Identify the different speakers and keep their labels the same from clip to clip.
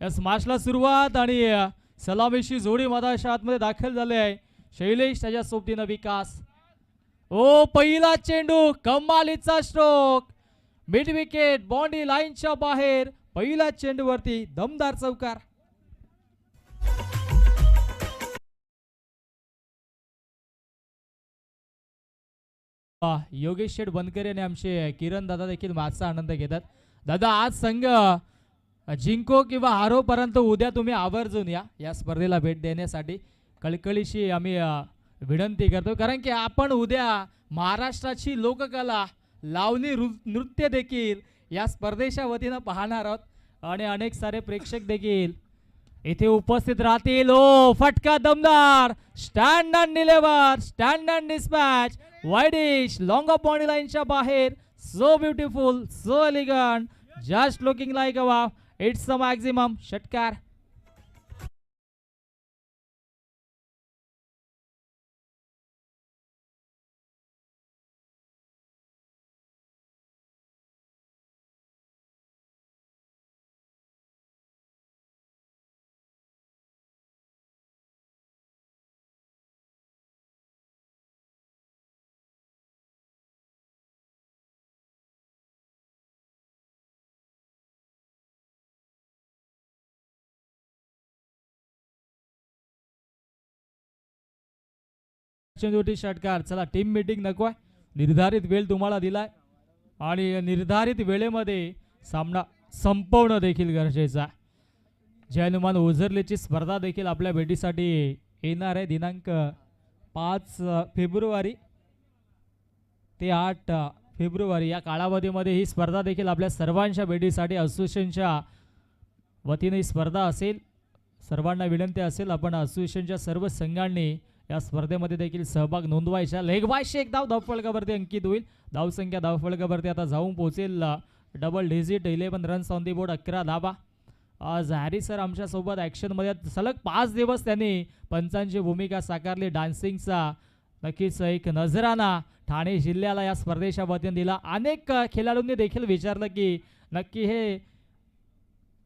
Speaker 1: या स्मॅशला सुरुवात आणि सलामीशी जोडी मधाच्या आतमध्ये दाखल झाले आहे शैलेश, त्याच्या सोबतीनं विकास. ओ पहिला चेंडू, कमालीचा स्ट्रोक, मिड विकेट, बाउंड्री लाईनच्या बाहेर. पहिल्या चेंडूवरती दमदार चौकार. योगेश शेठ बनकरे आणि आमचे किरण दादा देखील माझा आनंद घेतात. दादा आज संघ जिंको किंवा हारो परंतु उद्या तुम्ही आवर्जून या स्पर्धेला भेट देण्यासाठी कळकळीशी आम्ही विनंती करतो, कारण की आपण उद्या महाराष्ट्राची लोककला लावणी नृत्य देखील या स्पर्धेच्या वतीनं पाहणार आहोत आणि अनेक सारे प्रेक्षक देखील इथे उपस्थित राहतील. ओ फटका दमदार, stand and deliver, stand and dispatch, widish, long of boundary लाईनच्या बाहेर. So beautiful, so elegant, just looking like a wow. It's a maximum षटकार. चेंडूटी षटकार. चला टीम मीटिंग नको आहे, निर्धारित वेळ तुम्हाला दिलाय आणि निर्धारित वेळेमध्ये सामना संपवणं देखील गरजेचं आहे. जय हनुमान ओझरलेची स्पर्धा देखील आपल्या भेटीसाठी येणार आहे दिनांक 5 फेब्रुवारी ते 8 फेब्रुवारी या कालावधीमध्ये ही स्पर्धा देखील आपल्या सर्वांच्या भेटीसाठी असोसिएशनच्या वतीने ही स्पर्धा असेल. सर्वांना विनंती असेल आपण असोसिएशनच्या सर्व संघांनी या स्पर्धेमध्ये देखील सहभाग नोंदवायचा. लेग बायशे एक धाव धावफलकावरती अंकित होईल. धावसंख्या धावफलकावरती आता जाऊन पोहोचेल double digit. 11 runs on the board, 11 धावा. आज हॅरी सर आमच्यासोबत ॲक्शनमध्ये सलग 5 दिवस त्यांनी पंचांची भूमिका साकारली. डान्सिंगचा नक्कीच एक नजराना ठाणे जिल्ह्याला या स्पर्धेच्या वतीने दिला. अनेक खेळाडूंनी देखील विचारलं की नक्की हे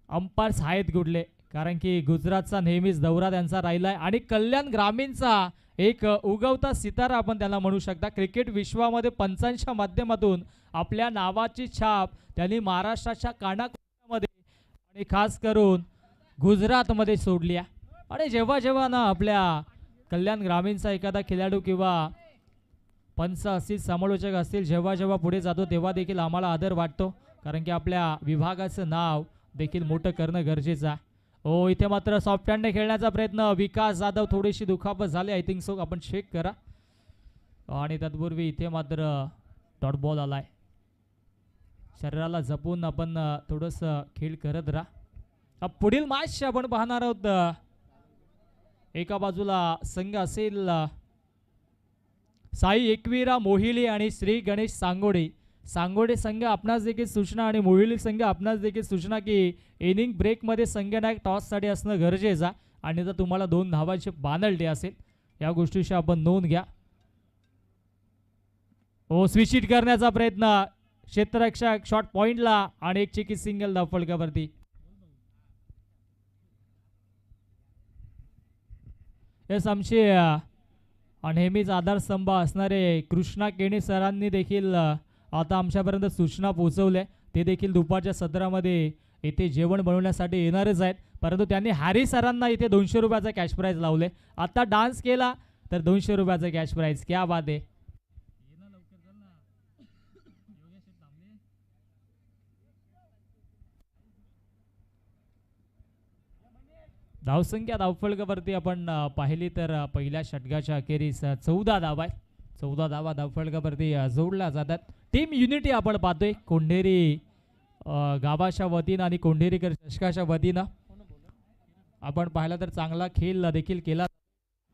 Speaker 1: अंपायर्स आहेत कुठले, कारण की गुजरातचा नेहमीच दौरा त्यांचा राहिला आहे आणि कल्याण ग्रामीणचा एक उगवता सितारा आपण त्यांना म्हणू शकता. क्रिकेट विश्वामध्ये पंचांच्या माध्यमातून आपल्या नावाची छाप त्यांनी महाराष्ट्राच्या कानाकोपऱ्यामध्ये आणि खास करून गुजरातमध्ये सोडली आहे. आणि जेव्हा जेव्हा ना आपल्या कल्याण ग्रामीणचा एखादा खेळाडू किंवा पंच असतील, समालोचक असतील, जेव्हा जेव्हा पुढे जातो तेव्हा देखील आम्हाला आदर वाटतो, कारण की आपल्या विभागाचं नाव देखील मोठं करणं गरजेचं आहे. हो इथे मात्र सॉफ्ट हँडने खेळण्याचा प्रयत्न. विकास जाधव थोडीशी दुखापत झाली, आय थिंक सो, आपण चेक करा. आणि तत्पूर्वी इथे मात्र डॉट बॉल आलाय. शरीराला जपून आपण थोडंसं खेळ करत राहा. पुढील मॅच आपण पाहणार आहोत. एका बाजूला संघ असेल साई एकवीरा मोहिली आणि श्री गणेश सांगोडे. सांगोडे संघ आपणास देखील सूचना आणि मोहिली संघ आपणास देखील सूचना की इनिंग ब्रेकमध्ये संघनायक टॉससाठी असणं गरजेचं आणि जर तुम्हाला 2 धावांचे बानल्टी असेल या गोष्टीशी आपण नोंद घ्या. हो स्विच हिट करण्याचा प्रयत्न, क्षेत्ररक्षक शॉट पॉइंटला आणि एक चिकी सिंगल धावफलकावरती. यस आमचे नेहमीच आधारस्तंभ असणारे कृष्णा केणे सरांनी देखील आता आमच्यापर्यंत सूचना पोहोचवल्या. ते देखील दुपारच्या सत्रामध्ये इथे जेवण बनवण्यासाठी येणारच आहेत, परंतु त्यांनी हॅरी सरांना इथे 200 रुपयाचा कॅश प्राईज लावले. आता डान्स केला तर 200 रुपयाचा कॅश प्राईज. क्या बात आहे. धावसंख्या धावफलकावरती आपण पाहिली तर पहिल्या षटकाच्या अखेरीस 14 धावा आहेत. 14 धावा धावफलकावरती जोडल्या जातात. टीम युनिटी आपण पाहतोय कोंढेरी गावाच्या वतीनं आणि कोंढेरीकर चषकाच्या वतीनं आपण पाहिलं तर चांगला खेळ देखील केला.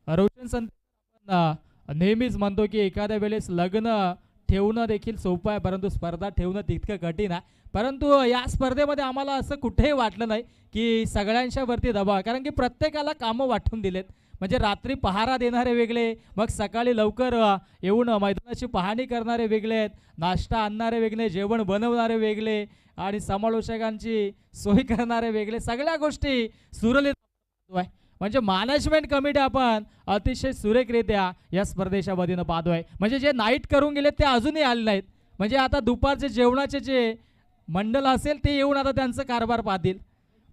Speaker 1: रोशन संत नेहमीच म्हणतो की एखाद्या वेळेस लग्न ठेवणं देखील सोपं आहे, परंतु स्पर्धा ठेवणं तितकं कठीण आहे. परंतु या स्पर्धेमध्ये आम्हाला असं कुठेही वाटलं नाही की सगळ्यांच्या वरती दबाव, कारण की प्रत्येकाला कामं वाटून दिलेत. म्हणजे रात्री पहारा देणारे वेगळे, मग सकाळी लवकर येऊन मैदानाची पाहणी करणारे वेगळे आहेत, नाश्ता आणणारे वेगळे, जेवण बनवणारे वेगळे आणि समालोचकांची सोय करणारे वेगळे, सगळ्या गोष्टी सुरळीत आहे. म्हणजे मॅनेजमेंट कमिटी आपण अतिशय सुरेखरित्या या स्पर्धेच्या वतीनं पाहतोय. म्हणजे जे नाईट करून गेले ते अजूनही आले नाहीत. म्हणजे आता दुपारचे जेवणाचे जे मंडळ असेल ते येऊन आता त्यांचं कारभार पाहतील.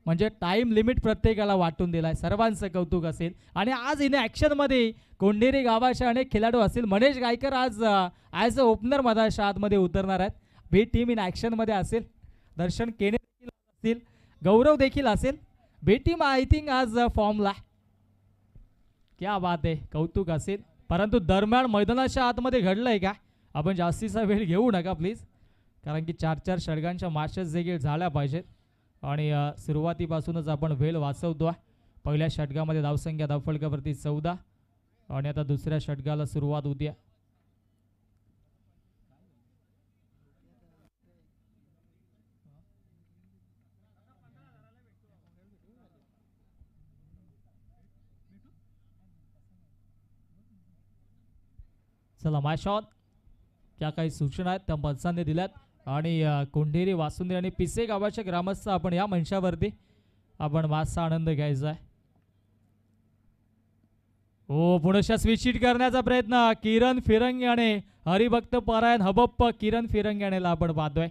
Speaker 1: म्हणजे टाइम लिमिट प्रत्येकाला वाटून दिलाय. सर्वांचं कौतुक असेल. आणि आज इन ॲक्शनमध्ये कोंढेरी गावाचे अनेक खेळाडू असतील. मनेश गायकर आज ॲज अ ओपनर मैदानाच्या आतमध्ये उतरणार आहेत. बी टीम इन ॲक्शनमध्ये असेल. दर्शन केने देखील असतील, गौरव देखील असेल. बी टीम आय थिंक आज फॉर्मला. क्या बात आहे, कौतुक असेल. परंतु दरम्यान मैदानाच्या आतमध्ये घडलंय का, आपण जास्तीचा वेळ घेऊ नका प्लीज, कारण की 4-4 षटकांच्या मॅचेस देखील झाल्या पाहिजेत आणि सुरुवातीपासूनच आपण वेळ वाचवतो. पहिल्या षटकामध्ये धावसंख्या धावफलकावरती 14 आणि आता दुसऱ्या षटकाला सुरुवात होती. चला माय शॉट, त्या काही सूचना आहेत त्या पंचांनी दिल्यात आणि कोंढेरी वासुंदेव आणि पिसे गावाच्या ग्रामस्थ आपण या मंचावरती आपण मासचा आनंद घ्यायचा आहे. हो, पुढच्या स्विच करण्याचा प्रयत्न किरण फिरंग्याने, हरिभक्त परायण हबप्प किरण फिरंग्यानेला आपण पाहतोय.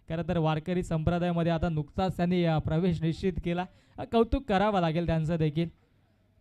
Speaker 1: खरं तर वारकरी संप्रदायामध्ये आता नुकताच त्यांनी प्रवेश निश्चित केला. कौतुक करावं लागेल त्यांचं देखील,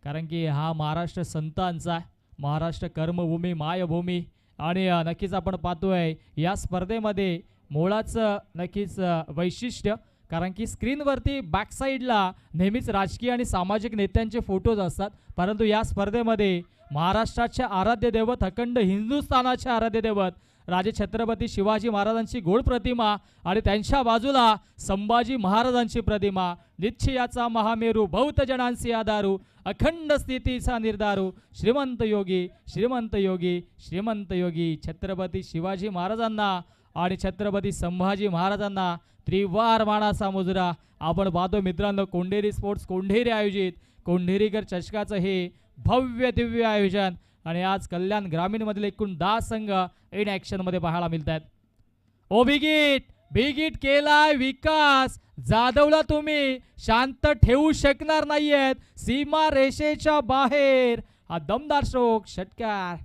Speaker 1: कारण की हा महाराष्ट्र संतांचा, महाराष्ट्र कर्मभूमी मायभूमी आणि नक्कीच आपण पाहतोय या स्पर्धेमध्ये मुळाचं नक्कीच वैशिष्ट्य, कारण की स्क्रीनवरती बॅकसाईडला नेहमीच राजकीय आणि सामाजिक नेत्यांचे फोटोज असतात, परंतु या स्पर्धेमध्ये महाराष्ट्राचे आराध्य दैवत, अखंड हिंदुस्थानाचे आराध्य दैवत राजे छत्रपती शिवाजी महाराजांची गोड प्रतिमा आणि त्यांच्या बाजूला संभाजी महाराजांची प्रतिमा, निश्चयाचा महामेरू, बहुत जनांसी आधारू, अखंड स्थितीचा निर्धारू, श्रीमंत योगी श्रीमंत योगी श्रीमंत योगी छत्रपती शिवाजी महाराजांना आणि छत्रपती संभाजी महाराजांना त्रिवार मानाचा मुजरा आपण पाहतो. मित्रांनो, कोंढेरी स्पोर्ट्स कोंढेरी आयोजित कोंढेरीकर चषकाचं हे भव्य दिव्य आयोजन आणि आज कल्याण ग्रामीण मधील एकूण 10 संघ इन ॲक्शन मध्ये पाहायला मिळत आहेत. ओ बिगिट केलाय विकास जाधवला, तुम्ही शांत ठेवू शकणार नाहीयेत. सीमा रेषेच्या बाहेर हा दमदार स्ट्रोक, षटकार.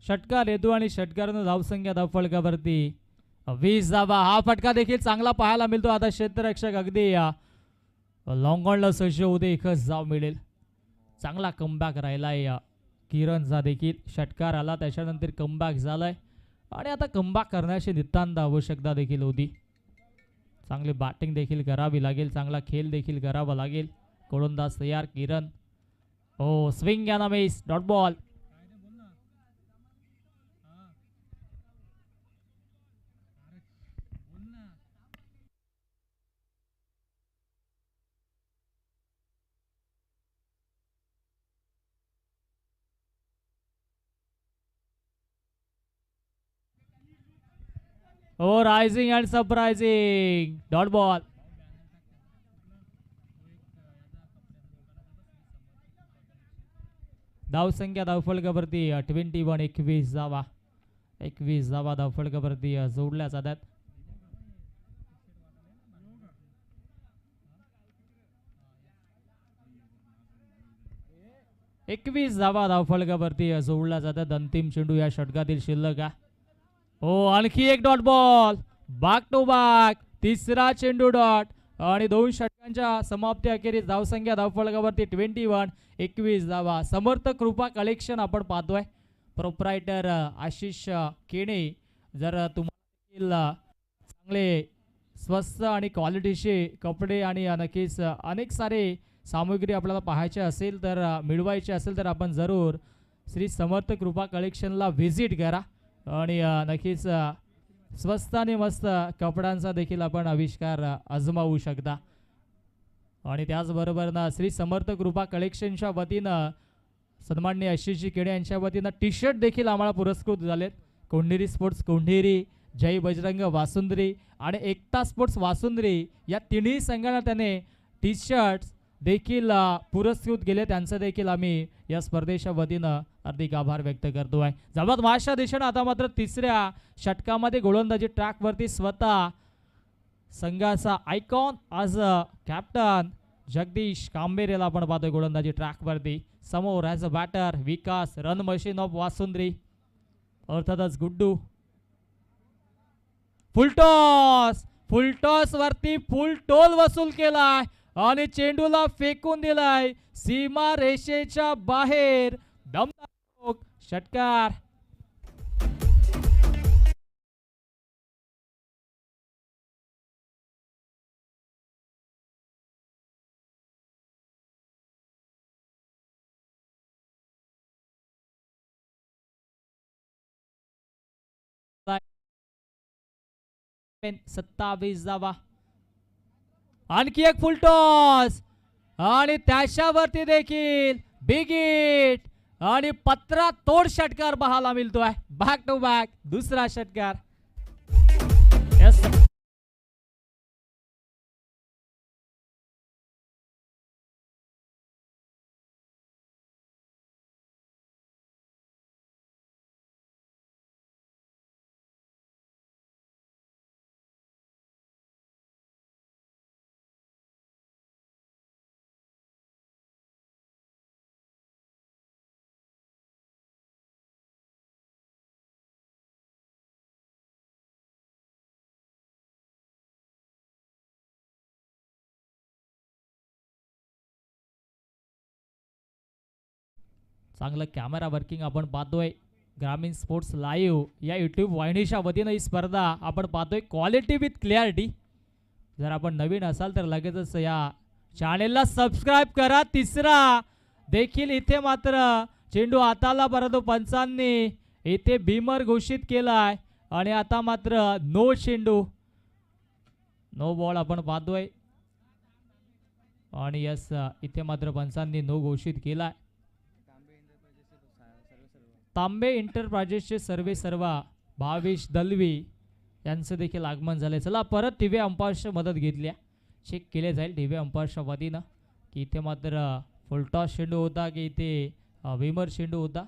Speaker 1: षटकार येतो आणि षटकारानं धावसंख्या धावफलकावरती 20 धावा. हा फटका देखील चांगला पाहायला मिळतो. आता क्षेत्ररक्षक अगदी लॉंग ऑनला सज्ज होते, एकच धाव मिळेल. चांगला कमबॅक राहिलाय किरणचा देखील. षटकार आला, त्याच्यानंतर कमबॅक झालाय आणि आता कमबॅक करण्याची नितांत आवश्यकता देखील होती. चांगली बॅटिंग देखील करावी लागेल, चांगला खेळ देखील करावा लागेल. गोलंदाज तयार किरण. हो, स्विंग या ना मिस, डॉट बॉल. हो, rising and surprising, dot ball. धावसंख्या धावफलकावरती 21, 21 धावा. 21 धावा धावफलकावरती जोडल्या जातात. एकवीस धावा धावफलकावरती जोडल्या जातात. अंतिम चेंडू या षटकातील शिल्लक आहे. हो, आणखी एक dot ball, back to back, तिसरा चेंडू डॉट आणि 2 षटकांच्या समाप्ती अखेरीस धावसंख्या धावफलकावरती 21, 21 धावा. समर्थ कृपा कलेक्शन आपण पाहतोय. प्रोप्रायटर आशिष केणे. जर तुम्हाला चांगले स्वस्त आणि क्वालिटीचे कपडे आणि नक्कीच अनेक सारे सामग्री आपल्याला पाहायचे असेल तर मिळवायचे असेल तर आपण जरूर श्री समर्थ कृपा कलेक्शनला व्हिजिट करा आणि नक्कीच स्वस्त आणि मस्त कपड्यांचा देखील आपण आविष्कार आजमावू शकता. आणि त्याचबरोबर ना श्री समर्थ कृपा कलेक्शनच्या वतीनं सन्माननीय आशिषजी केडे यांच्या वतीनं टी शर्ट देखील आम्हाला पुरस्कृत झालेत. कोंढेरी स्पोर्ट्स कोंढेरी, जय बजरंग वासुंद्री आणि एकता स्पोर्ट्स वासुंद्री या तिन्ही संघांना त्याने टी शर्ट्स देखील पुरस्कृत केले. त्यांचं देखील आम्ही या स्पर्धेच्या वतीनं हार्दिक आभार व्यक्त करतोय. जबाद महाराष्ट्र देशानं आता मात्र तिसऱ्या षटकामध्ये गोलंदाजी ट्रॅकवरती स्वतः संघाचा आयकॉन आज कॅप्टन जगदीश कांबेर याला आपण पाहतोय गोलंदाजी ट्रॅकवरती. समोर as a batter Vikas, run machine of Vasundri, अर्थातच गुड्डू. फुलटॉस वरती फुल टोल वसूल केलाय आणि चेंडूला फेकून दिलाय सीमा रेषेच्या बाहेर. दमदार षटकार. पेन 27 धावा. आणखी एक फुलटॉस आणि त्याच्यावरती देखील बिग हिट आणि पत्रा तोड षटकार पाहायला मिळतोय. बॅक टू बॅक दुसरा षटकार. यस चांगलं कॅमेरा वर्किंग आपण पाहतोय. ग्रामीण स्पोर्ट्स लाईव्ह या यूट्यूब वाहिनीच्या वतीनं ही स्पर्धा आपण पाहतोय. Quality with clarity. जर आपण नवीन असाल तर लगेचच या चॅनेलला सबस्क्राईब करा. तिसरा देखील इथे मात्र चेंडू हाताला परंतु पंचांनी इथे बीमर घोषित केलाय आणि आता मात्र नो चेंडू, नो बॉल आपण पाहतोय. आणि यस इथे मात्र पंचांनी नो घोषित केलाय. तांबे इंटरप्राइजेसचे सर्वे सर्वा भावेश दलवी यांचं देखील आगमन झालंय. चला परत टीव्ही अंपायरची मदत घेतली. चेक केले जाईल टीव्ही अंपायरच्या वतीनं की इथे मात्र फुलटॉस चेंडू होता की इथे विमर चेंडू होता.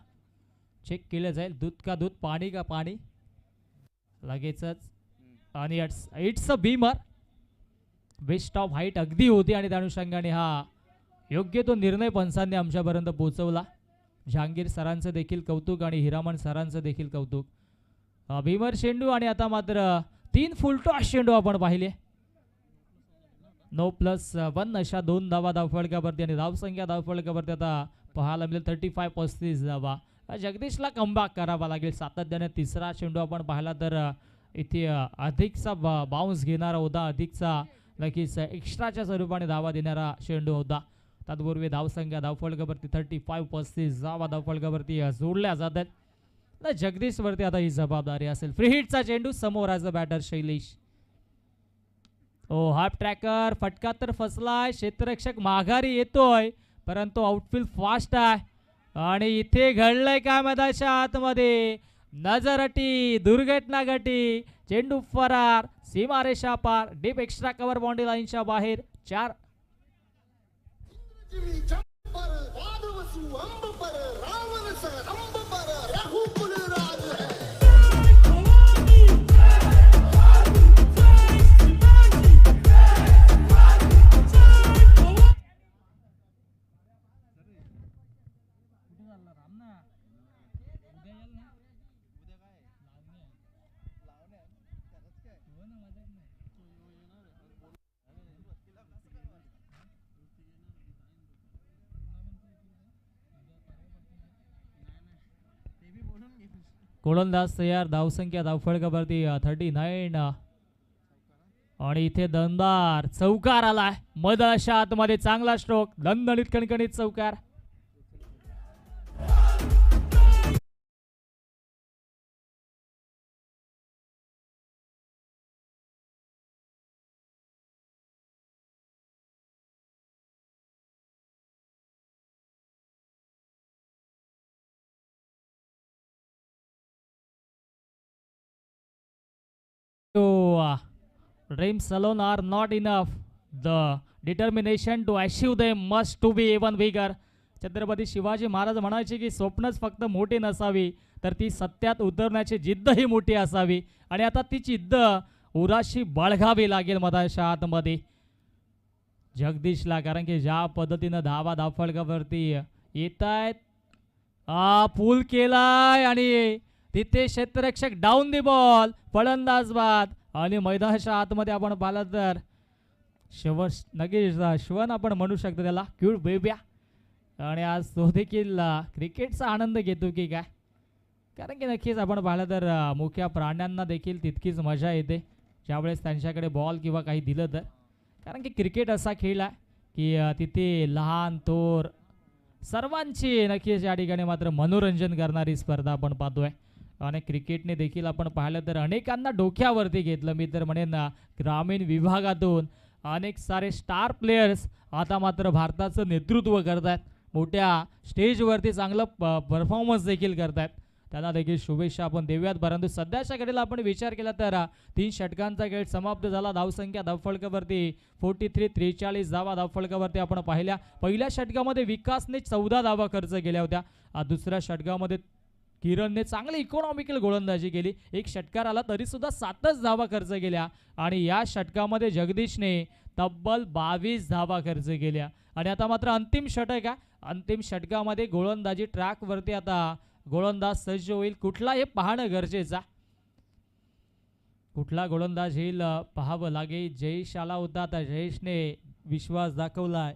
Speaker 1: चेक केले जाईल. दूध का दूध, पाणी का पाणी लगेचच. आणि it's a beamer. Waist of height अगदी होती आणि त्या अनुषंगाने हा योग्य तो निर्णय पंचांनी आमच्यापर्यंत पोहोचवला. जहांगीर सरांचं देखील कौतुक आणि हिरामण सरांचं देखील कौतुक. भीमर चेंडू आणि आता मात्र 3 फुलटॉस चेंडू आपण पाहिले. 9+1 अशा 2 धावा धावफलकावरती आणि धावसंख्या धावफलकावरती आता पाहायला मिळेल 35-35 धावा. जगदीशला कमबॅक करावा लागेल सातत्याने. तिसरा चेंडू आपण पाहिला तर इथे अधिकचा बाउन्स घेणारा होता, अधिकचा नक्कीच एक्स्ट्राच्या स्वरूपाने धावा देणारा चेंडू होता. तत्पूर्वी धावसंख्या धावफलकावरती 35-35 धावा धावफलकावरती जोडल्या जातात. जगदीश वरती आता ही जबाबदारी असेल. फ्री हिटचा चेंडू समोर as a batter Shailesh. Half tracker फटका तर फसलाय. क्षेत्ररक्षक माघारी येतोय परंतु आउटफील्ड फास्ट आहे आणि इथे घडलंय काय मैदानाच्या आतमध्ये. नजर अटी, दुर्घटना घटी. चेंडू फरार, सीमारेषा पार, डीप एक्स्ट्रा कव्हर बाउंड्री लाईनच्या बाहेर. 4 गोलंदाज तयार. धावसंख्या धावफलकावरती 39 आणि इथे दमदार चौकार आलाय. मैदानाच्या आतमध्ये चांगला स्ट्रोक, दणदणीत कणकणीत चौकार. Dreams alone are not enough. The determination to achieve them must to be even bigger. Chhatrapati Shivaji Maharaj म्हणायचे की स्वप्नच फक्त मोठी नसावी तर ती सत्यात उतरण्याची जिद्द ही मोठी असावी आणि आता ती जिद्द उराशी बाळगावी लागेल मधाच्या आतमध्ये जगदीशला, कारण की ज्या पद्धतीनं धावा धावफलकावरती येत आहेत, पूल केलाय आणि तिथे क्षेत्ररक्षक डाऊन दी बॉल, फलंदाज बाद आणि मैदानाच्या आतमध्ये आपण पाहिलं तर नक्कीच शिवन आपण म्हणू शकतो त्याला, क्यूट बेब्या. आणि आज तो देखील क्रिकेटचा आनंद घेतो की काय, कारण की नक्कीच आपण पाहिलं तर मुख्य प्राण्यांना देखील तितकीच मजा येते ज्यावेळेस त्यांच्याकडे बॉल किंवा काही दिलं तर, कारण की क्रिकेट असा खेळ आहे की तिथे लहान थोर सर्वांची नक्कीच या ठिकाणी मात्र मनोरंजन करणारी स्पर्धा आपण पाहतोय. आणि क्रिकेटने देखील आपण पाहिलं तर अनेकांना डोक्यावरती घेतलं. मी तर म्हणेन ग्रामीण विभागातून अनेक सारे स्टार प्लेयर्स आता मात्र भारताचं नेतृत्व करत आहेत, मोठ्या स्टेजवरती चांगलं परफॉर्मन्स देखील करत आहेत, त्यांना देखील शुभेच्छा आपण देऊयात. परंतु सध्याच्या घडीला आपण विचार केला तर 3 षटकांचा खेळ समाप्त झाला. धावसंख्या धावफलकावरती 43 धावा धावफलकावरती आपण पाहिल्या. पहिल्या षटकामध्ये विकासने 14 धावा खर्च केल्या होत्या. दुसऱ्या षटकामध्ये किरणने चांगली इकॉनॉमिकल गोलंदाजी केली, एक षटकार आला तरी सुद्धा 7च धावा खर्च केल्या आणि या षटकामध्ये जगदीशने तब्बल 22 धावा खर्च केल्या. आणि आता मात्र अंतिम षटक आहे, अंतिम षटकामध्ये गोलंदाजी ट्रॅकवरती आता गोलंदाज सज्ज होईल. कुठला हे पाहणं गरजेचं, कुठला गोलंदाज येईल पाहावं लागेल. जयेश आला होता, आता जयेशने विश्वास दाखवलाय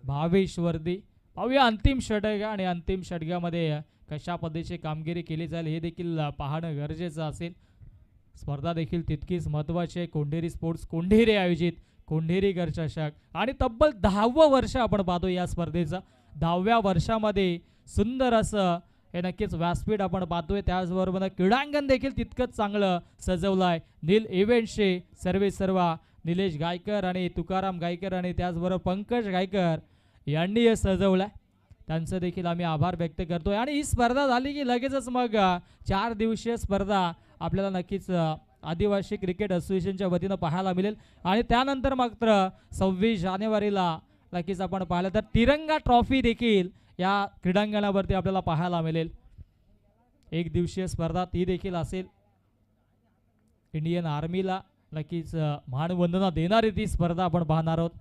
Speaker 1: भावेशवरती. पाहूया अंतिम षटक आणि अंतिम षटकामध्ये कशा पद्धतीची कामगिरी केली जाईल हे देखील पाहणं गरजेचं असेल. स्पर्धा देखील तितकीच महत्त्वाची आहे. कोंढेरी स्पोर्ट्स कोंढेरी आयोजित कोंढेरीकर चषक आणि तब्बल 10वं वर्ष आपण पाहतो या स्पर्धेचं. 10व्या वर्षामध्ये सुंदर असं हे नक्कीच व्यासपीठ आपण पाहतोय, त्याचबरोबर क्रीडांगण देखील तितकंच चांगलं सजवलं आहे. नील इव्हेंट्सचे सर्वा निलेश गायकर आणि तुकाराम गायकर आणि त्याचबरोबर पंकज गायकर यांनी हे सजवलं आहे, त्यांचं देखील आम्ही आभार व्यक्त करतोय. आणि ही स्पर्धा झाली की लगेचच मग 4 दिवसीय स्पर्धा आपल्याला नक्कीच आदिवासी क्रिकेट असोसिएशनच्या वतीनं पाहायला मिळेल. आणि त्यानंतर मात्र 26 जानेवारीला नक्कीच आपण पाहिलं तर तिरंगा ट्रॉफी देखील या क्रीडांगणावरती आपल्याला पाहायला मिळेल. 1 दिवसीय स्पर्धा ती देखील असेल. इंडियन आर्मीला नक्कीच मानवंदना देणारी ती स्पर्धा आपण पाहणार आहोत.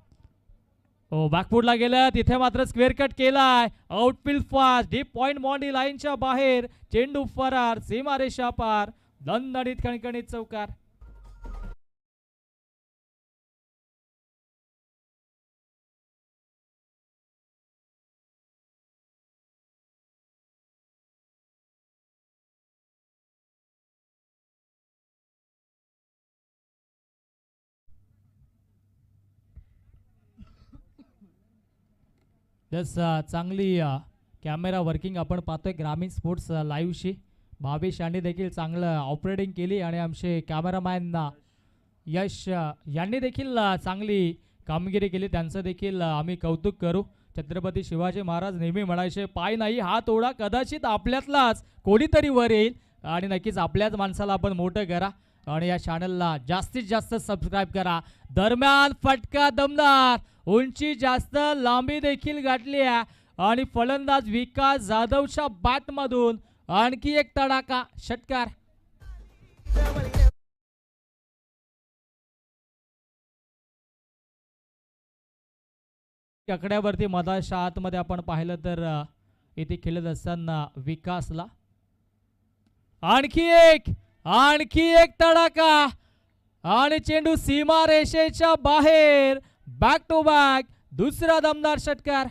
Speaker 1: बॅकफुटला गेलं, तिथे मात्र स्क्वेअर कट केलाय. Outfield fast, deep point boundary लाईनच्या बाहेर, चेंडू फरार, सीमारेषा पार, दणदणीत खणखणीत चौकार. चांगली कॅमेरा वर्किंग आपण पाहतोय ग्रामीण स्पोर्ट्स लाईव्हशी. भावेश यांनी देखील चांगलं ऑपरेटिंग केली आणि आमचे कॅमेरामॅन यश यांनी देखील चांगली कामगिरी केली, त्यांचं देखील आम्ही कौतुक करू. छत्रपती शिवाजी महाराज नेहमी म्हणायचे, पाय नाही हात ओढा, कदाचित आपल्यातलाच कोणीतरी वर येईल आणि नक्कीच आपल्याच माणसाला आपण मोठं करा आणि या चॅनलला जास्तीत जास्त सबस्क्राईब करा. दरम्यान फटका दमदार, उंची जास्त, लांबी देखील गाठली आहे आणि फलंदाज विकास जाधवच्या बॅटमधून आणखी एक तडाखा षटकार. आकड्यावरती मधाच्या आतमध्ये आपण पाहिलं तर इथे खेळत असताना विकासला आणखी एक तडाखा आणि चेंडू सीमा रेषेच्या बाहेर. बॅक टू बॅक दुसरा दमदार षटकार.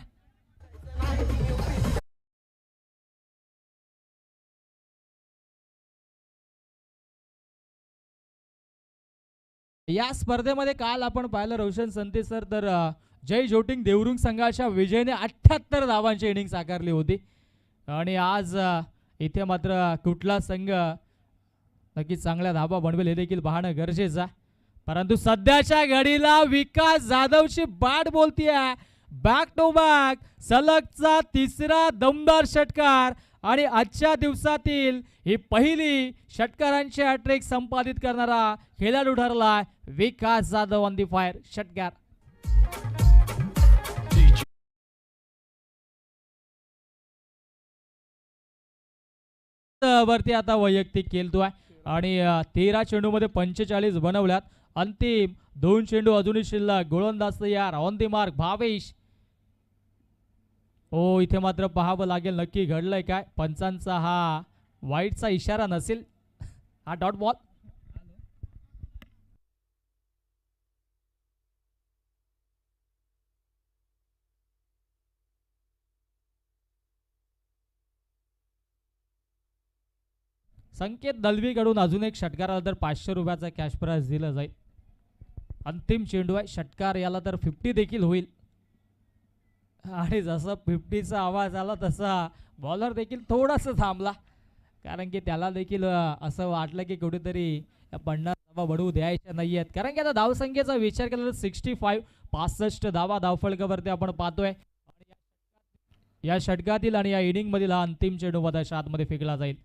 Speaker 1: या स्पर्धेमध्ये काल आपण पाहिलं रोशन संते सर तर जय जोटिंग देवरुंग संघाच्या विजयाने 78 धावांची इनिंग साकारली होती आणि आज इथे मात्र कुठला संघ नक्कीच चांगल्या धावा बनवेल हे देखील पाहणं गरजेचं आहे. परंतु सध्याच्या घडीला विकास जाधवची बॅट बोलतीये. बॅक टू बॅक सलगचा तिसरा दमदार षटकार आणि आजच्या दिवसातील ही पहिली षटकारांची हॅट्रिक संपादित करणारा खेळाडू ठरला विकास जाधव ऑन दी फायर षटकार. वरती आता वैयक्तिक खेळतोय आणि 13 चेंडूमध्ये 45 बनवल्यात. अंतिम 2 चेंडू अजूनही शिल्लक. गोलंदाज तयार. On the mark Bhavesh. हो, इथे मात्र पाहावं लागेल नक्की घडलंय काय. पंचांचा हा वाईटचा इशारा नसेल, हा डॉट बॉल. संकेत दलवीकडून अजून एक षटकार आला तर 500 रुपयाचा कॅश प्राइज दिला जाईल. अंतिम चेंडू आहे. षटकार याला तर 50 देखील होईल. आणि जसं 50चा आवाज आला तसा बॉलर देखील थोडासा थांबला, कारण की त्याला देखील असं वाटलं की कुठेतरी 50 धावा बढवू द्यायच्या नाही आहेत. कारण की आता धावसंख्येचा विचार केला तर 65 धावा धावफलकावरती आपण पाहतोय. या षटकातील आणि या इनिंग मधील हा अंतिम चेंडू मधाच्या आतमध्ये फेकला जाईल.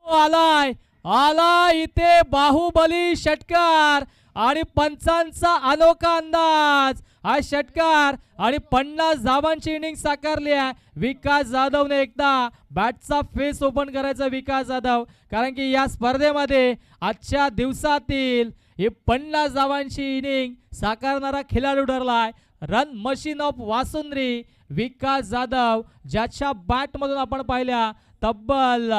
Speaker 1: आलाय आलाय इथे बाहुबली षटकार आणि पंचांचा अनोखा अंदाज. हा षटकार आणि 50 धावांची इनिंग साकारली आहे. विकास जाधवने एकदा बॅटचा फेस ओपन करायचा विकास जाधव, कारण की या स्पर्धेमध्ये आजच्या दिवसातील ही 50 धावांची इनिंग साकारणारा खेळाडू ठरलाय रन मशीन ऑफ वासुंद्री विकास जाधव, ज्याच्या बॅटमधून आपण पाहिल्या तब्बल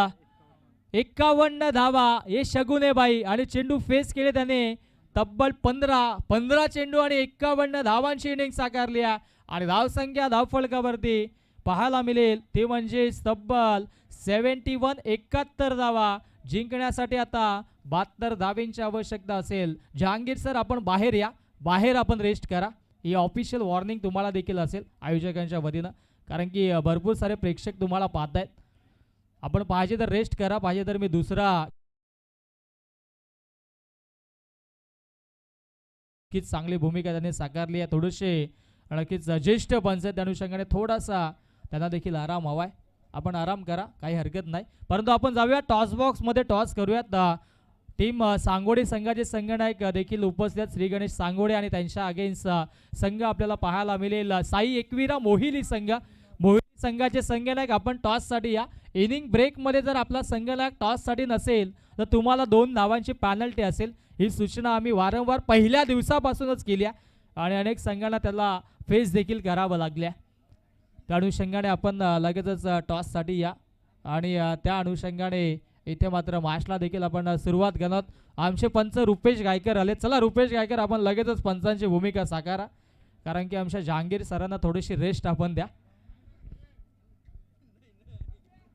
Speaker 1: 51 धावा हे शगुनेबाई आणि चेंडू फेस केले त्याने तब्बल 15 चेंडू आणि 51 धावांची इनिंग साकारली आहे. आणि धावसंख्या धावफलकावरती पाहायला मिळेल ते म्हणजे तब्बल 71 धावा जिंकण्यासाठी आता 72 धावांची आवश्यकता असेल. जहांगीर सर आपण बाहेर या, बाहेर आपण रेस्ट करा. ही ऑफिशियल वॉर्निंग तुम्हाला देखील असेल आयोजकांच्या वतीनं, कारण की भरपूर सारे प्रेक्षक तुम्हाला पाहत आहेत. आपण पाहिजे तर रेस्ट करा, पाहिजे तर मी दुसरा नक्कीच चांगली भूमिका त्याने साकारली आहे. थोडेसे नक्कीच ज्येष्ठ पंच त्या अनुषंगाने थोडासा त्यांना देखील आराम हवाय. आपण आराम करा, काही हरकत नाही. परंतु आपण जाऊया टॉस बॉक्स मध्ये टॉस करूयात. टीम सांगोडे संघाचे संघनायक देखील उपस्थित आहेत, श्री गणेश सांगोडे, आणि त्यांच्या अगेन्स्ट संघ आपल्याला पाहायला मिळेल साई एकविरा मोहिली संघ. मोहिली संघाचे संघनायक आपण टॉस साठी या. इनिंग ब्रेक मध्ये जर आपला संघनायक टॉस साठी नसेल तर तुम्हाला 2 धावांची पॅनल्टी असेल. ही सूचना आम्ही वारंवार पहिल्या दिवसापासूनच केली आहे आणि अनेक संघांना त्याला फेस देखील करावं लागल्या. त्या अनुषंगाने आपण लगेचच टॉससाठी या. आणि त्या अनुषंगाने इथे मात्र मॅचला देखील आपण सुरुवात करणार. आमचे पंच रुपेश गायकर आले. चला रुपेश गायकर, आपण लगेचच पंचांची भूमिका साकारा, कारण की आमच्या जहांगीर सरांना थोडीशी रेस्ट आपण द्या.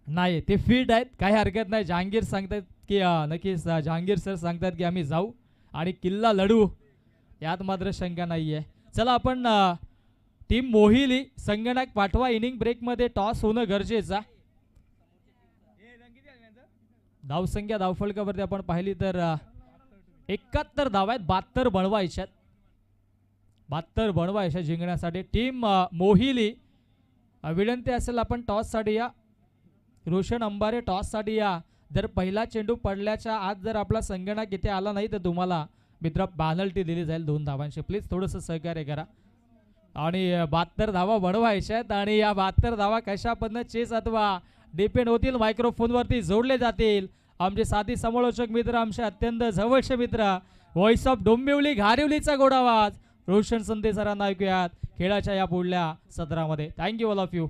Speaker 1: नाही, ते फिट आहेत, काही हरकत नाही. जहांगीर सांगतात की नक्कीच जहांगीर सर सांगतात की आम्ही जाऊ आणि किल्ला लढू, यात मात्र शंका नाही आहे. चला आपण टीम मोहिली संगणक पाठवा. इनिंग ब्रेकमध्ये टॉस होणं गरजेचं. धावसंख्या धावफलकावरती आपण पाहिली तर 71 धावा आहेत. 72 बनवायच्यात. 72 बनवायच्या जिंकण्यासाठी. टीम मोहिली विनंती असेल आपण टॉस साठी या. रोशन अंबारे टॉस साठी या. जर पहिला चेंडू पडल्याच्या आत जर आपला संगणक इथे आला नाही तर तुम्हाला मित्र पॅनल्टी दिली जाईल 2 धावांची. प्लीज थोडंसं सहकार्य करा. आणि 72 धावा बनवायच्या आहेत आणि या 72 धावा कशा पद्धतीने चेस अथवा डिपेंड होतील, मायक्रोफोनवरती जोडले जातील. आमचे साथी समालोचक मित्र, आमचे अत्यंत जवळचे मित्र, व्हॉइस ऑफ डोंबिवली घारिवलीचा गोड आवाज रोशन संते सरांना ऐकूयात खेळाच्या या पुढल्या सत्रामध्ये. Thank you all of you.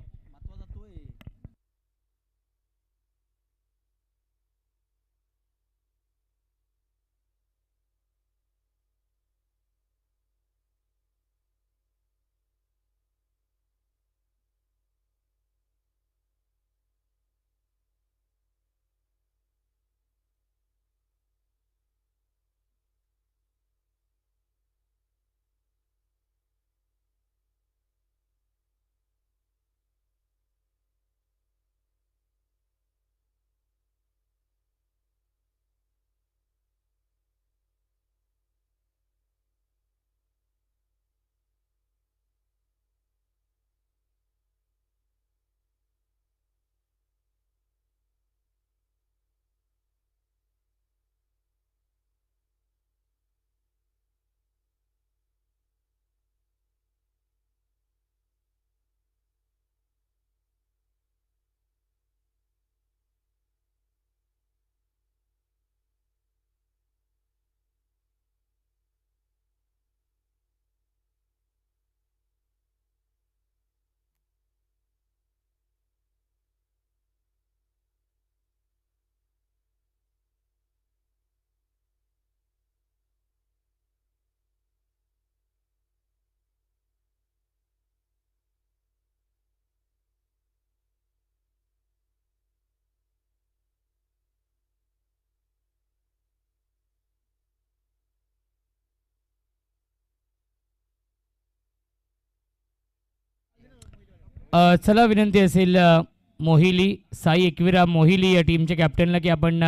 Speaker 2: चला विनंती असेल मोहिली साई एकविरा मोहिली या टीमच्या कॅप्टनला की आपण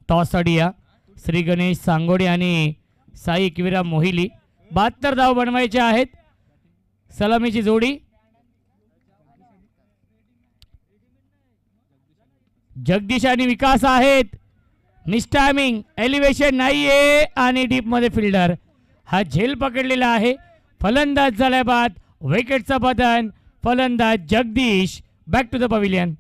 Speaker 2: टॉससाठी या. श्री गणेश सांगोडे आणि साई एकविरा मोहिली 72 धाव बनवायचे आहेत. सलामीची जोडी जगदीश आणि विकास आहेत. मिस्टायमिंग एलिव्हेशन नाहीये आणि डीप मध्ये फिल्डर हा झेल पकडलेला आहे. फलंदाज झाल्या बाद विकेटचं पतन. फलंदाज Jagdish. Back to the pavilion.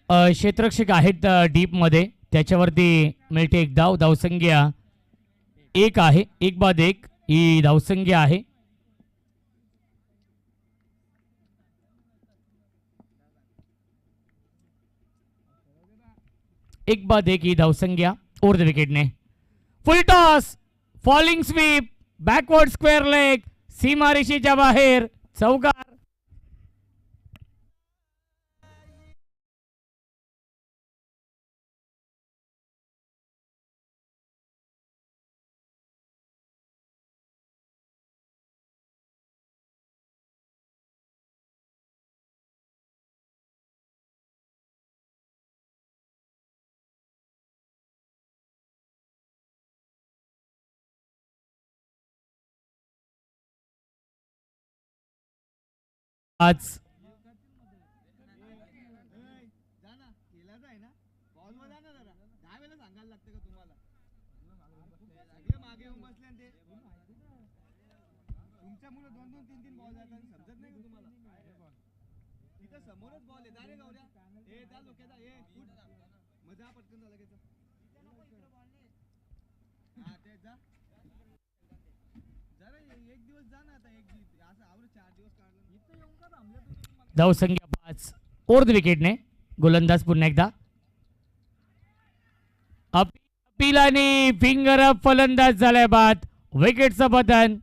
Speaker 2: क्षेत्ररक्षक आहेत डीप मध्ये त्याच्यावरती मिळते एक धाव. धावसंख्या 1 आहे. 1 बाद 1 ही धावसंख्या आहे. एक बाद 1 ही धावसंख्या. ओव्हर द विकेटने full toss falling sweep backward square leg सीमारेषेच्या बाहेर चौकार. आज धावसंख्या 5 ओव्हर द विकेटने गोलंदाज पुन्हा एकदा अपील आणि फिंगर अप. फलंदाज झाल्या बाद विकेटचं पतन.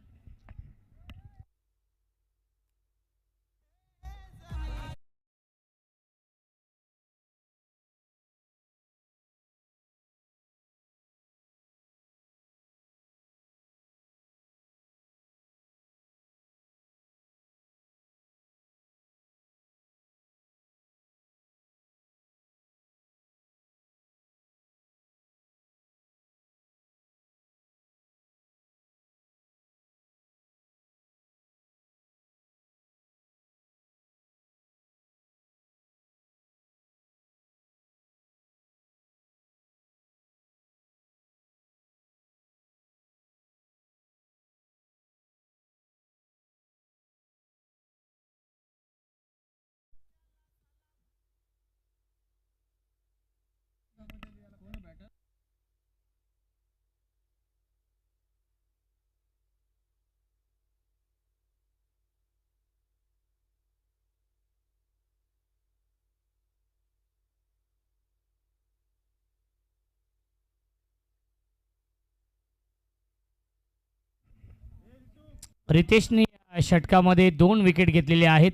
Speaker 2: रितेशने या षटकामध्ये 2 विकेट घेतलेले आहेत.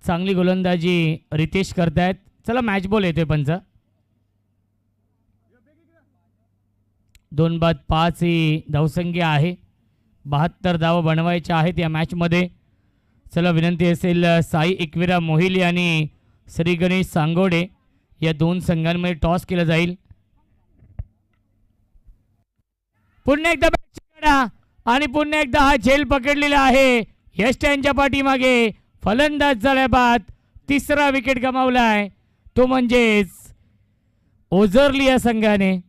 Speaker 2: चांगली गोलंदाजी रितेश करतायत. चला मॅच बॉल येतोय पंच. 2 बाद 5 ही धावसंख्या आहे. 72 धावा बनवायच्या आहेत या मॅच मध्ये. चला विनंती असेल साई एकविरा मोहिली आणि श्री गणेश सांगोडे या 2 संघांमध्ये टॉस केला जाईल. पुन्हा एकदा बॅटची कडा आणि पुन्हा एकदा हा झेल पकडलेला आहे. यश यांच्या पाठीमागे फलंदाज झाल्या बाद तिसरा विकेट गमावलाय, तो म्हणजेच ओझरली या संघाने.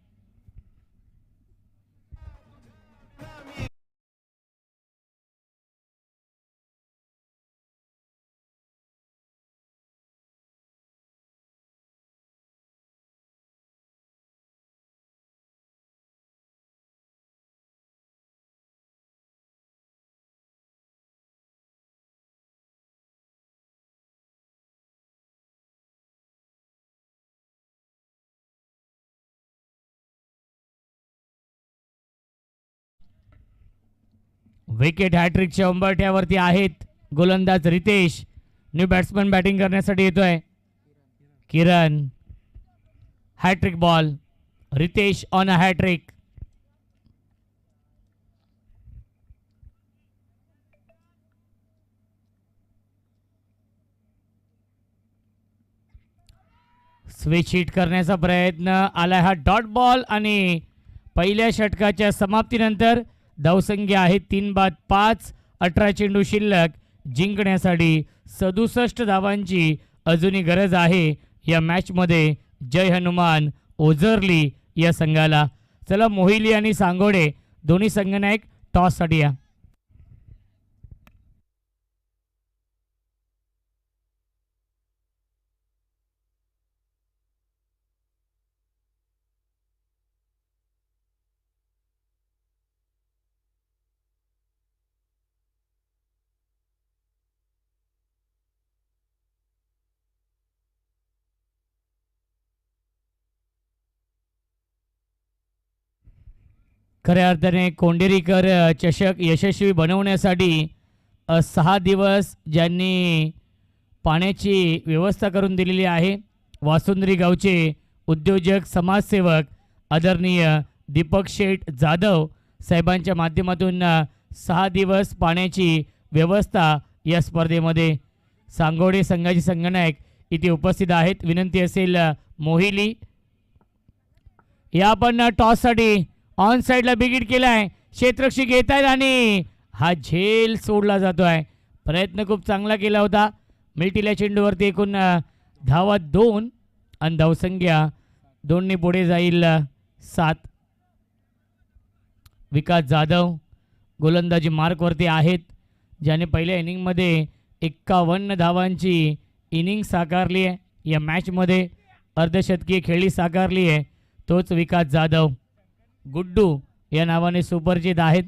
Speaker 2: विकेट हॅट्रिकच्या उंबरठ्यावरती आहेत. गोलंदाज रितेश, न्यू बॅट्समन बॅटिंग करण्यासाठी येतोय. Kiran, hat-trick ball, Ritesh on a hat-trick. Switch hit करण्याचा प्रयत्न आलाय, हा डॉट बॉल. आणि पहिल्या षटकाच्या समाप्तीनंतर धावसंख्या आहे 3-5. 18 चेंडू शिल्लक. जिंकण्यासाठी 67 धावांची अजूनही गरज आहे या मॅचमध्ये. जय हनुमान ओझरली या संघाला. चला मोहिली आणि सांगोडे दोन्ही संघनायक टॉससाठी या. खऱ्या अर्थाने कोंडेरीकर चषक यशस्वी बनवण्यासाठी 6 दिवस ज्यांनी पाण्याची व्यवस्था करून दिलेली आहे, वासुंद्री गावचे उद्योजक समाजसेवक आदरणीय दीपक शेठ जाधव साहेबांच्या माध्यमातून 6 दिवस पाण्याची व्यवस्था या स्पर्धेमध्ये. सांगोडे संघाचे संघनायक इथे उपस्थित आहेत. विनंती असेल मोहिली या आपण टॉससाठी ऑन साईडला बिगिट केलाय. क्षेत्ररक्षक येत आहेत आणि हा झेल सोडला जातोय. प्रयत्न खूप चांगला केला होता. मिल्टील्या चेंडूवरती एकूण धावा 2 आणि धावसंख्या 2 पुढे जाईल 7. विकास जाधव गोलंदाजी मार्कवरती आहेत, ज्याने पहिल्या इनिंगमध्ये 51 धावांची इनिंग साकारली आहे. या मॅचमध्ये अर्धशतकीय खेळी साकारली आहे. तोच विकास जाधव गुड्डू या नावाने सुपरिचित आहेत.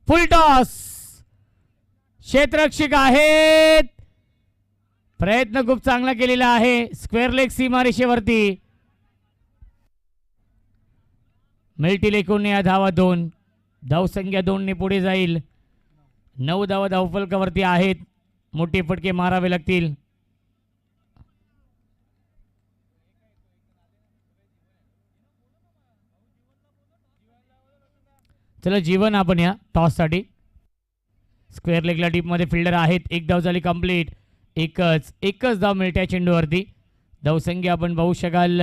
Speaker 2: फुल टॉस. क्षेत्ररक्षक आहेत. प्रयत्न खूप चांगला केलेला आहे. स्क्वेअर लेग सीमारेषेवरती. मिळतील एकूण या धावा 2. धावसंख्या 2 ने पुढे जाईल. 9 धावा धावफलकावरती आहेत. मोठे फटके मारावे लागतील. चला जीवन आपण या टॉससाठी. स्क्वेअर लेगला डीपमध्ये फिल्डर आहेत. 1 धाव झाली कंप्लीट. एकच धाव मिळते चेंडूवरती. धावसंख्या आपण पाहू शकाल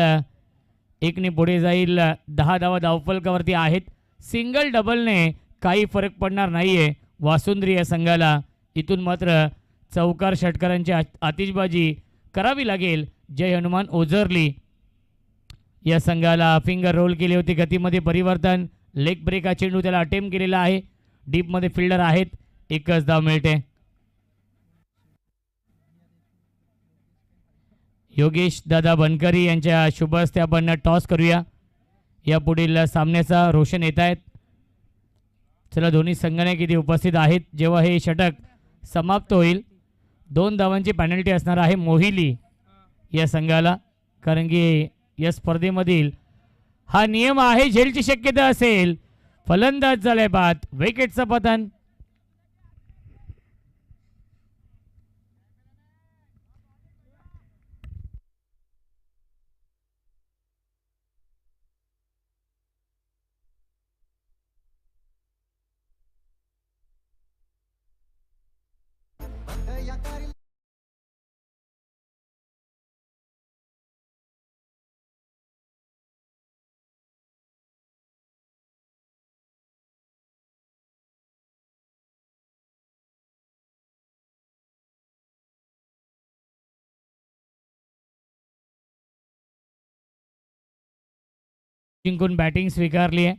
Speaker 2: 1 ने पुढे जाईल. 10 धावा धावफलकावरती आहेत. सिंगल डबलने काही फरक पडणार नाहीये वासुंद्री या संघाला. इथून मात्र चौकार षटकारांची आतिषबाजी करावी लागेल जय हनुमान ओझरली या संघाला. फिंगर रोल केली होती. गतीमध्ये परिवर्तन. लेग ब्रेक हा चेंडू त्याला अटेम्प्ट केलेला आहे. डीपमध्ये फिल्डर आहेत. एकच धाव मिळते. योगेश दादा बनकरी यांच्या शुभ हस्ते आपण टॉस करूया. या पुढील सामन्याचा रोशन येत आहेत. चला दोन्ही संघनायक इथे उपस्थित आहेत. जेव्हा हे षटक समाप्त होईल 2 धावांची पेनल्टी असणार आहे मोहिली या संघाला, कारण की या स्पर्धेमधील हा नियम आहे. झेलची शक्यता असेल. फलंदाज झाले बाद. विकेटचं पतन. जिंकून बॅटिंग स्वीकारली आहे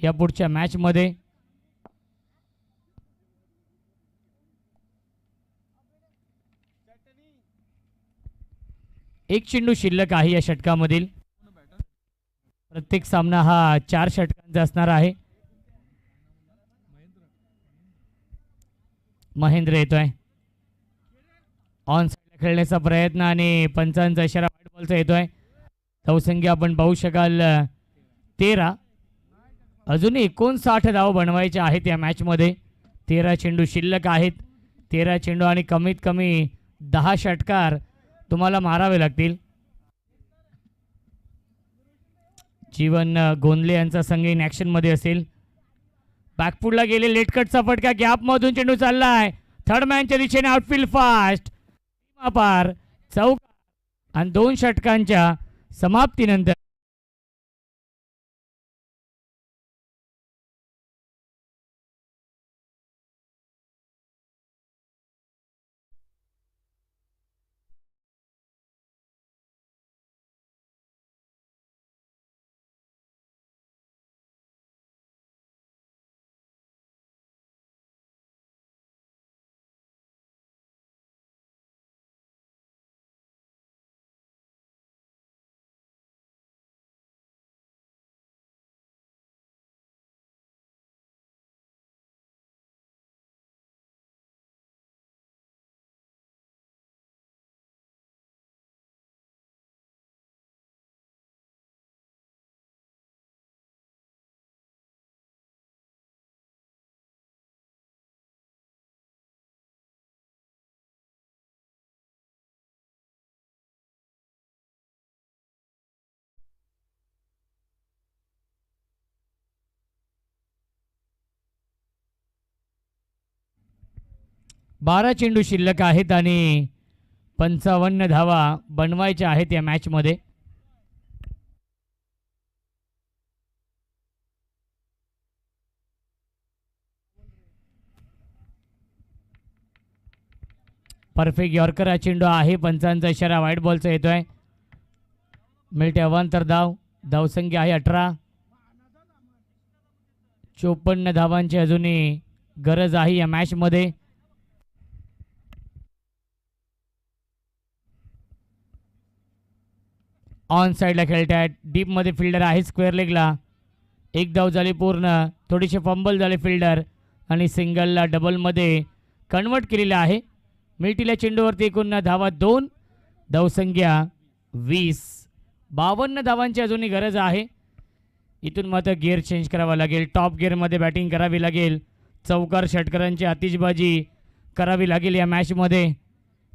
Speaker 2: या पुढच्या मॅचमध्ये. एक चेंडू शिल्लक आहे या षटकामधील. प्रत्येक सामना हा 4 षटकांचा असणार आहे. महेंद्र येतोय ऑन साइड खेळण्याचा प्रयत्न आणि पंचांचा इशारा व्हाईट बॉलचा येतोय. धावसंख्या आपण पाहू शकाल 13. अजून 59 धाव बनवायचे आहेत या मॅचमध्ये. 13 चेंडू शिल्लक आहेत. 13 चेंडू आणि कमीत कमी 10 षटकार तुम्हाला मारावे लागतील. जीवन गोंदले यांचा संघ इन ॲक्शन मध्ये असेल. बॅकफुटला गेले लेटकटचा फटका गॅप मधून चेंडू चाललाय थर्ड मॅनच्या दिशेने आउटफील्ड फास्ट पार चौक आणि 2 षटकांच्या समाप्तीनंतर बारा चेंडू शिल्लक आहेत आणि 55 धावा बनवायच्या आहेत या मॅचमध्ये. परफेक्ट यॉर्कर हा चेंडू आहे. पंचांचा इशारा व्हाईट बॉलचा येतोय. मिळते अवांतर धाव. धावसंख्या आहे 18. 54 धावांची अजूनही गरज आहे या मॅचमध्ये. ऑन साइडला खेळतायत. डीपमध्ये फिल्डर आहे स्क्वेअर लेगला. एक धाव झाली पूर्ण. थोडीशी फंबल झाले फिल्डर आणि सिंगलला डबलमध्ये कन्वर्ट केलेलं आहे. मिळतील्या चेंडूवरती एकूण धावा 2. धावसंख्या 20. 52 धावांची अजूनही गरज आहे. इथून मात्र गिअर चेंज करावा लागेल. टॉप गिअरमध्ये बॅटिंग करावी लागेल. चौकार षटकारांची आतिषबाजी करावी लागेल या मॅचमध्ये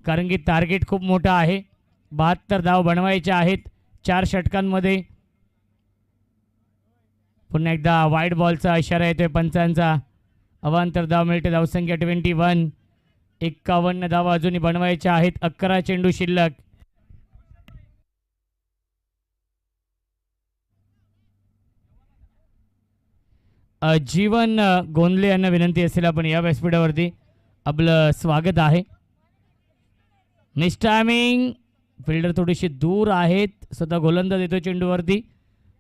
Speaker 2: कारण की टार्गेट खूप मोठा आहे. 72 धाव बनवायच्या आहेत 4 षटकांमध्ये. पुन्हा एकदा वाईट बॉलचा इशारा येतोय पंचांचा. अवांतर धाव मिळते. धावसंख्या 21. 51 धावा अजूनही बनवायच्या आहेत. 11 चेंडू शिल्लक. जीवन गोंदले यांना विनंती असेल आपण या व्यासपीठावरती आपलं स्वागत आहे. नेक्स्ट टायमिंग फिल्डर थोडीशी दूर आहेत. स्वतः गोलंदाज येतो चेंडूवरती.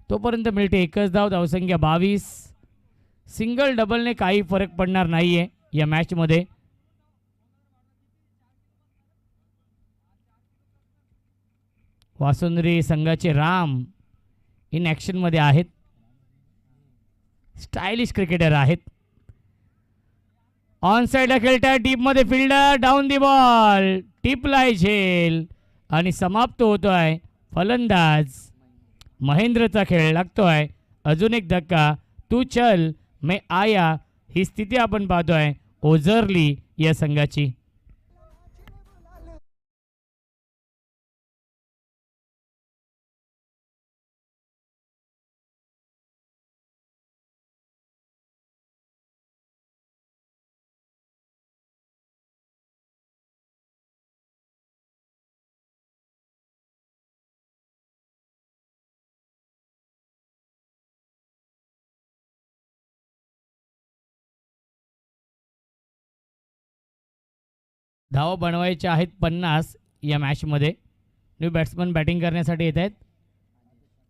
Speaker 2: तोपर्यंत मिळते एकच धाव. धावसंख्या 22. सिंगल डबलने काही फरक पडणार नाहीये या मॅचमध्ये. वासुंद्री संघाचे राम इन ॲक्शनमध्ये आहेत. स्टायलिश क्रिकेटर आहेत. ऑन साइडला खेळतात. डीपमध्ये फिल्डर डाऊन दी बॉल. टिपलाय झेल आणि समाप्त होतोय. फलंदाज महेंद्रचा खेळ लागतोय. अजून एक धक्का. तू चल मैं आया ही स्थिती आपण पाहतोय ओझरली या संघाची. धावा बनवायच्या आहेत 50 या मॅचमध्ये. न्यू बॅट्समन बॅटिंग करण्यासाठी येत आहेत.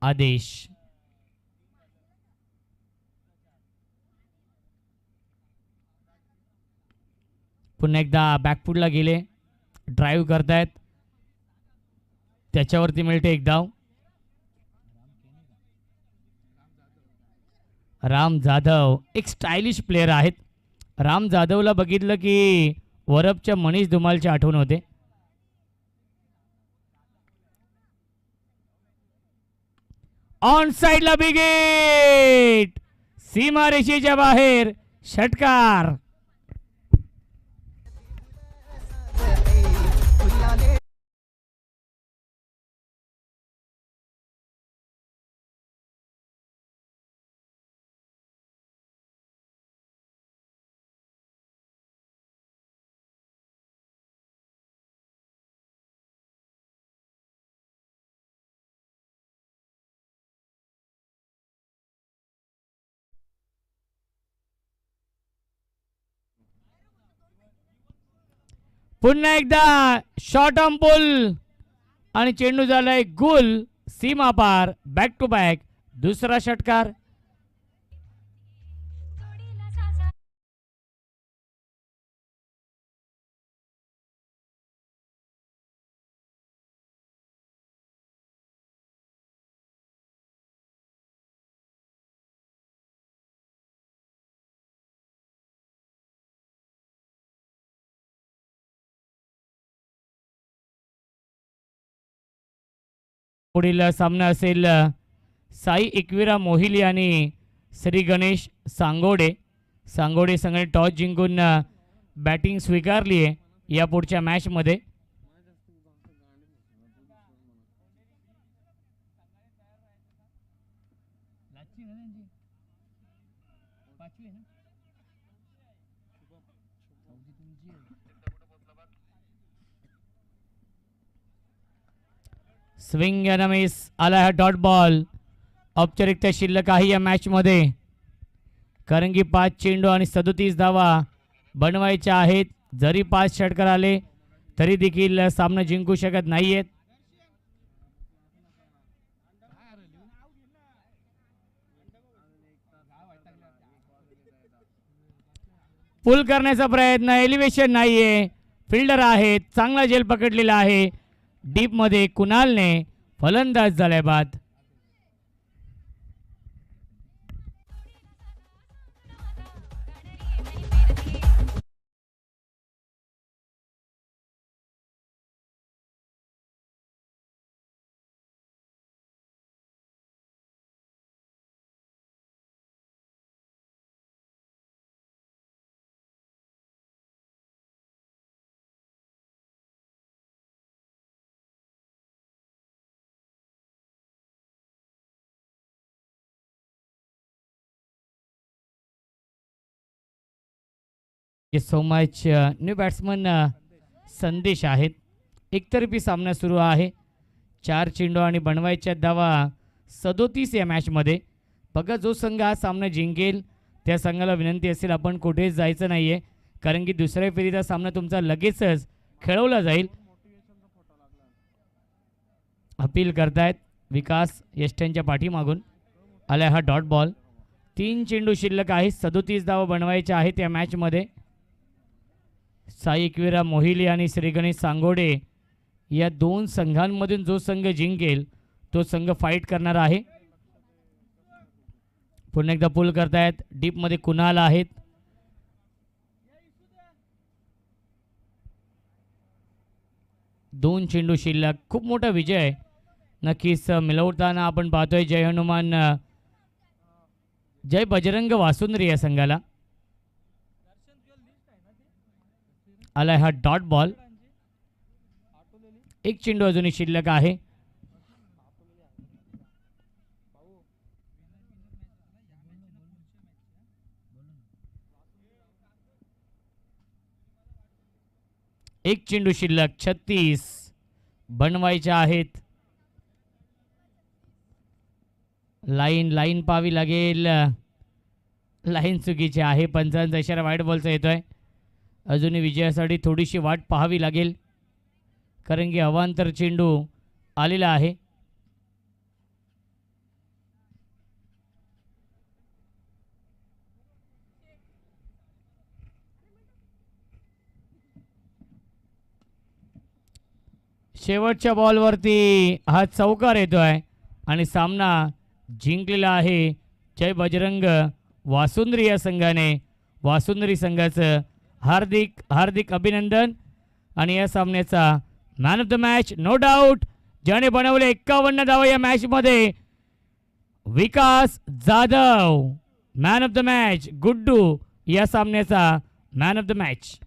Speaker 2: आदेश पुन्हा एकदा बॅकफुटला गेले, ड्राईव्ह करतायत, त्याच्यावरती मिळते एक धाव. राम जाधव एक स्टायलिश प्लेयर आहेत. राम जाधवला बघितलं की वरपच्या मनीष धुमालची आठवण होते. ऑन साइडला बिग हिट, सीमारेषेच्या बाहेर षटकार. पुन्हा एकदा शॉर्ट ऑन पुल आणि चेंडू झालाय गुल, सीमा पार. बॅक टू बॅक दुसरा षटकार. पुढील सामना असेल साई एकविरा मोहिली आणि श्री गणेश सांगोडे. सांगोडे संघाने टॉस जिंकून बॅटिंग स्वीकारली आहे या पुढच्या मॅचमध्ये. स्विंग आणि मिस आला हा डॉट बॉल. औपचारिकता शिल्लक आहे या मॅचमध्ये, कारण की 5 चेंडू आणि 37 धावा बनवायच्या आहेत. जरी 5 षटकार आले तरी देखील सामना जिंकू शकत नाहीयेत. पुल करण्याचा प्रयत्न, एलिव्हेशन नाहीये, फिल्डर आहेत, चांगला झेल पकडलेला आहे. डीप मध्ये कुणालने फलंदाज झाल्या बाद. सो मच न्यू बॅट्समन संदेश आहेत. एकतर्फी सामना सुरू आहे. 4 चेंडू आणि बनवायच्या धावा 37 या मॅचमध्ये. बघा, जो संघ हा सामना जिंकेल त्या संघाला विनंती असेल आपण कुठेच जायचं नाहीये, कारण की दुसऱ्या फेरीचा सामना तुमचा लगेचच खेळवला जाईल. अपील करतायत विकास यष्ट्यांच्या पाठीमागून. आला हा डॉट बॉल. 3 चेंडू शिल्लक आहे, 37 धावा बनवायच्या आहेत या मॅचमध्ये. साई एकविरा मोहिली आणि श्री गणेश सांगोडे या 2 संघांमधून जो संघ जिंकेल तो संघ फाईट करणार आहे. पुन्हा एकदा पुल करतायत. डीप मध्ये कुणाल आहेत. दोन चेंडू शिल्लक. खूप मोठा विजय नक्कीच मिळवताना आपण पाहतोय जय हनुमान जय बजरंग वासुंद्री या संघाला. आलाय हा डॉट बॉल. 1 चेंडू अजूनही शिल्लक आहे. एक चेंडू शिल्लक. 36 बनवायच्या आहेत. लाईन पाहावी लागेल. लाईन चुकीची आहे. पंचांचा इशारा वाईट बॉलचा येतोय. अजूनही विजयासाठी थोडीशी वाट पाहावी लागेल, कारण की अवांतर चेंडू आलेला आहे. शेवटच्या बॉलवरती हा चौकार येतोय आणि सामना जिंकलेला आहे जय बजरंग वासुंद्री या संघाने. वासुंद्री संघाचं हार्दिक हार्दिक अभिनंदन. आणि या सामन्याचा man of the match no doubt ज्याने बनवले 51 धावा या मॅचमध्ये Vikas Jadhav. Man of the match Guddu या सामन्याचा मॅन ऑफ द मॅच.